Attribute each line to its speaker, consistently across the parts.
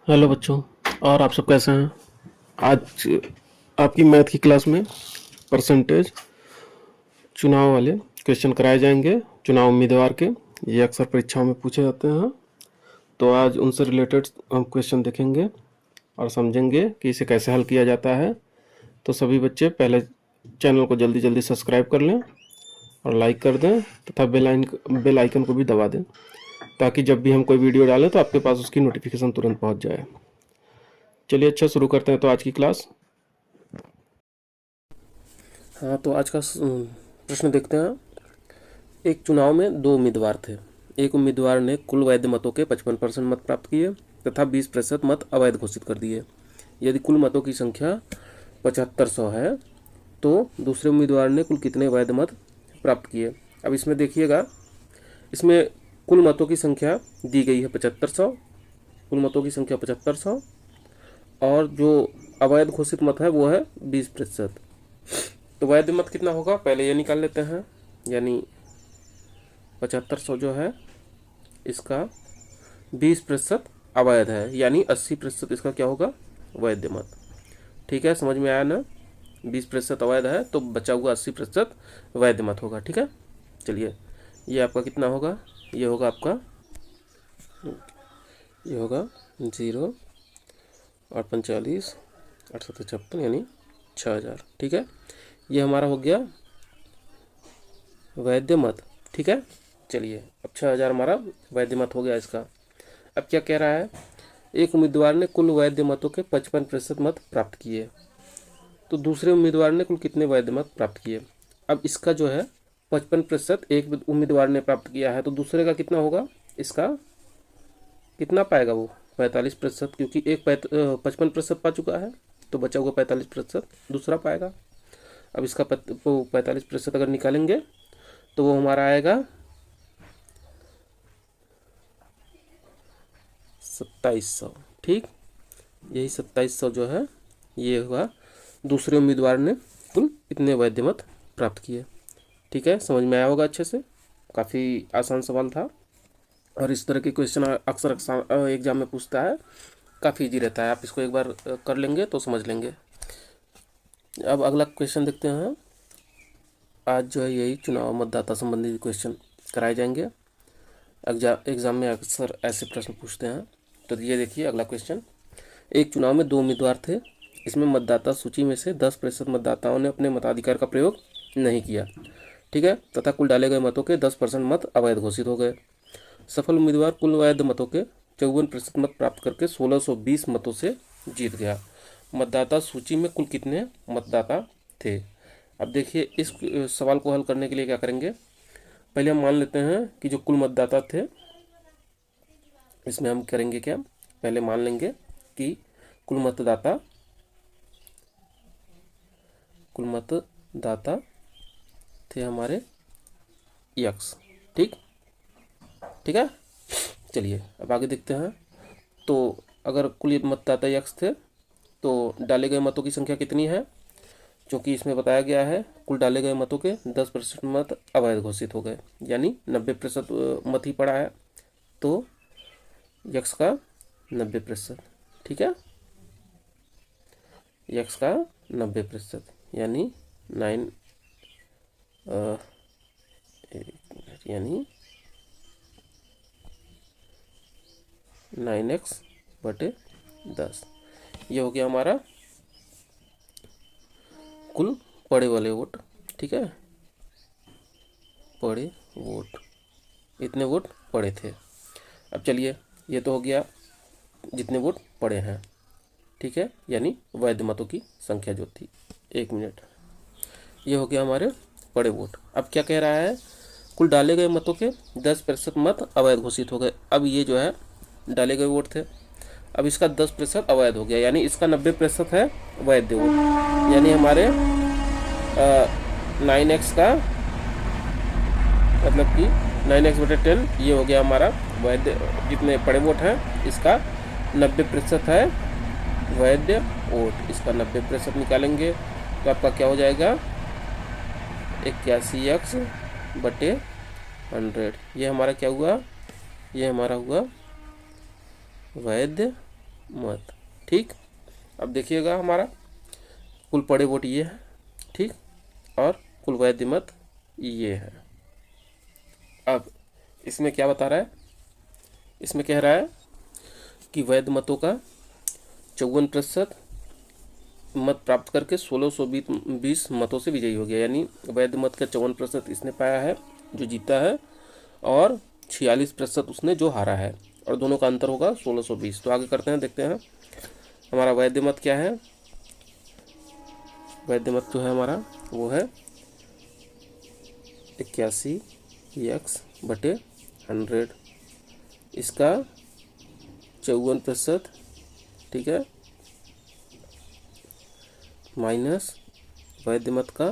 Speaker 1: Hello बच्चों। और आप सब कैसे हैं? आज आपकी मैथ की क्लास में परसेंटेज चुनाव वाले क्वेश्चन कराए जाएंगे। चुनाव उम्मीदवार के ये अक्सर परीक्षाओं में पूछे जाते हैं। तो आज उनसे रिलेटेड हम क्वेश्चन देखेंगे और समझेंगे कि इसे कैसे हल किया जाता है। तो सभी बच्चे पहले चैनल को जल्दी जल्दी सब्सक्राइब कर लें और लाइक कर दें तथा बेल आइकन को भी दबा दें, ताकि जब भी हम कोई वीडियो डालें तो आपके पास उसकी नोटिफिकेशन तुरंत पहुंच जाए। चलिए अच्छा शुरू करते हैं तो आज की क्लास। हाँ, तो आज का प्रश्न देखते हैं। एक चुनाव में दो उम्मीदवार थे। एक उम्मीदवार ने कुल वैध मतों के 55% मत प्राप्त किए तथा 20% मत अवैध घोषित कर दिए। यदि कुल मतों की संख्या 7500 है तो दूसरे उम्मीदवार ने कुल कितने वैध मत प्राप्त किए। अब इसमें देखिएगा, इसमें कुल मतों की संख्या दी गई है 7500, कुल मतों की संख्या 7500 और जो अवैध घोषित मत है वो है 20%। तो वैध मत कितना होगा पहले ये निकाल लेते हैं। यानी 7500 जो है इसका 20% अवैध है, यानी 80% इसका क्या होगा, वैध मत। ठीक है, समझ में आया ना? 20% अवैध है तो बचा हुआ 80% वैध मत होगा। ठीक है, चलिए ये आपका कितना होगा, ये होगा आपका, ये होगा 0 और 45 856 यानी 6000। ठीक है, ये हमारा हो गया वैध मत। ठीक है, चलिए अब 6000 हमारा वैध मत हो गया इसका। अब क्या कह रहा है, एक उम्मीदवार ने कुल वैध मतों के 55% मत प्राप्त किए तो दूसरे उम्मीदवार ने कुल कितने वैध मत प्राप्त किए। अब इसका जो है 55% एक उम्मीदवार ने प्राप्त किया है तो दूसरे का कितना होगा, इसका कितना पाएगा वो 45%, क्योंकि एक 55% पा चुका है तो बचा हुआ 45% दूसरा पाएगा। अब इसका 45% अगर निकालेंगे तो वो हमारा आएगा 2700। ठीक, यही 2700 जो है ये हुआ दूसरे उम्मीदवार ने कुल इतने वैध मत प्राप्त किए। ठीक है, समझ में आया होगा अच्छे से। काफ़ी आसान सवाल था और इस तरह के क्वेश्चन अक्सर एग्जाम में पूछता है। काफ़ी इजी रहता है, आप इसको एक बार कर लेंगे तो समझ लेंगे। अब अगला क्वेश्चन देखते हैं। आज जो है यही चुनाव मतदाता संबंधी क्वेश्चन कराए जाएंगे। एग्जाम में अक्सर ऐसे प्रश्न पूछते हैं। तो ये देखिए अगला क्वेश्चन। एक चुनाव में दो उम्मीदवार थे। इसमें मतदाता सूची में से 10% मतदाताओं ने अपने मताधिकार का प्रयोग नहीं किया, ठीक है, तथा कुल डाले गए मतों के 10% मत अवैध घोषित हो गए। सफल उम्मीदवार कुल वैध मतों के 54% मत प्राप्त करके 1620 मतों से जीत गया। मतदाता सूची में कुल कितने मतदाता थे। अब देखिए इस सवाल को हल करने के लिए क्या करेंगे, पहले हम मान लेते हैं कि जो कुल मतदाता थे, इसमें हम करेंगे क्या, पहले मान लेंगे कि कुल मतदाता थे हमारे यक्स। ठीक, ठीक है, चलिए अब आगे देखते हैं। तो अगर कुल मतदाता यक्स थे तो डाले गए मतों की संख्या कितनी है, क्योंकि इसमें बताया गया है कुल डाले गए मतों के 10% मत अवैध घोषित हो गए, यानी 90% मत ही पड़ा है तो यक्स का 90%। ठीक है, यक्स का 90% यानी 9 यानी 9x/10। ये हो गया हमारा कुल पड़े वाले वोट। ठीक है, पड़े वोट, इतने वोट पड़े थे। अब चलिए ये तो हो गया जितने वोट पड़े हैं। ठीक है, यानी वैध मतों की संख्या जो थी। एक मिनट, ये हो गया हमारे पड़े वोट। अब क्या कह रहा है, कुल डाले गए मतों के 10% मत अवैध घोषित हो गए। अब ये जो है डाले गए वोट थे, अब इसका 10% अवैध हो गया, यानी इसका 90% है वैध वोट। यानी हमारे 9x का मतलब कि 9x/10 ये हो गया हमारा वैध, जितने पड़े वोट हैं इसका 90% है वैध वोट। इसका 90% निकालेंगे तो आपका क्या हो जाएगा, 81x/100। ये हमारा क्या हुआ, ये हमारा हुआ वैध मत। ठीक, अब देखिएगा हमारा कुल पड़े वोट ये है, ठीक, और कुल वैध मत ये है। अब इसमें क्या बता रहा है, इसमें कह रहा है कि वैध मतों का 54% मत प्राप्त करके 1620 मतों से विजयी हो गया। यानी वैध मत का 54% इसने पाया है जो जीता है, और 46% उसने जो हारा है, और दोनों का अंतर होगा 1620। तो आगे करते हैं, देखते हैं हमारा वैध मत क्या है। वैध मत जो है हमारा वो है 81x/100। इसका 54%, ठीक है, माइनस वैध मत का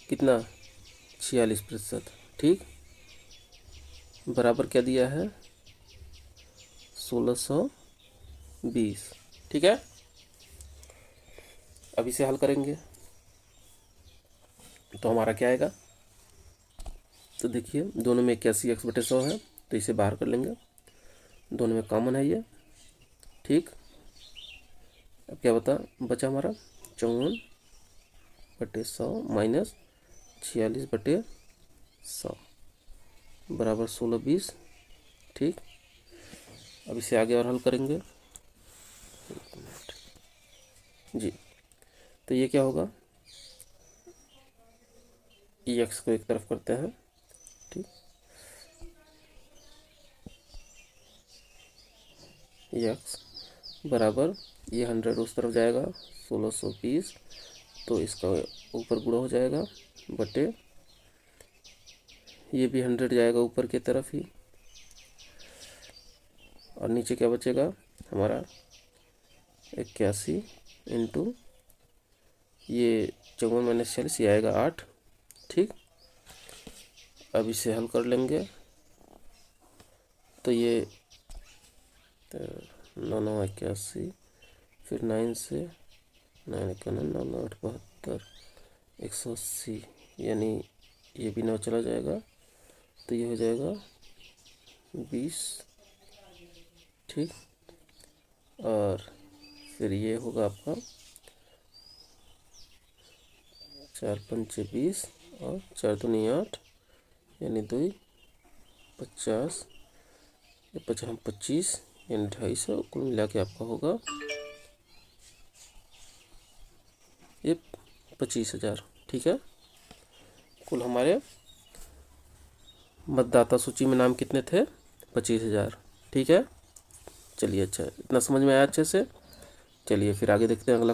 Speaker 1: कितना 46%, ठीक, बराबर क्या दिया है 1620। ठीक है, अब इसे हल करेंगे तो हमारा क्या आएगा, तो देखिए दोनों में 81x/100 है, तो इसे बाहर कर लेंगे, दोनों में कॉमन है ये, ठीक। अब क्या बचा हमारा 54/100 माइनस 46/100 बराबर 1620, ठीक। अब इसे आगे और हल करेंगे जी, तो ये क्या होगा, एक्स को एक तरफ करते हैं, ठीक, एक्स बराबर ये 100 उस तरफ जाएगा 1620, तो इसका ऊपर गुणा हो जाएगा बटे ये भी 100 जाएगा ऊपर की तरफ ही, और नीचे क्या बचेगा हमारा 81 इंटू ये 54 - 46 ये आएगा 8, ठीक। अब इसे हल कर लेंगे तो ये 9 9 81, फिर 9 से 9 1 9 9 8 72 180, यानी ये भी 9 चला जाएगा, तो ये हो जाएगा 20, ठीक। और फिर ये होगा आपका 4 5 20 और 4 दूनी 8, यानी 2 50, 25 यानी 250, कुल मिला के आपका होगा ये 25,000, ठीक है। कुल हमारे मतदाता सूची में नाम कितने थे 25,000, ठीक है। चलिए, अच्छा इतना समझ में आया अच्छे से। चलिए फिर आगे देखते हैं अगला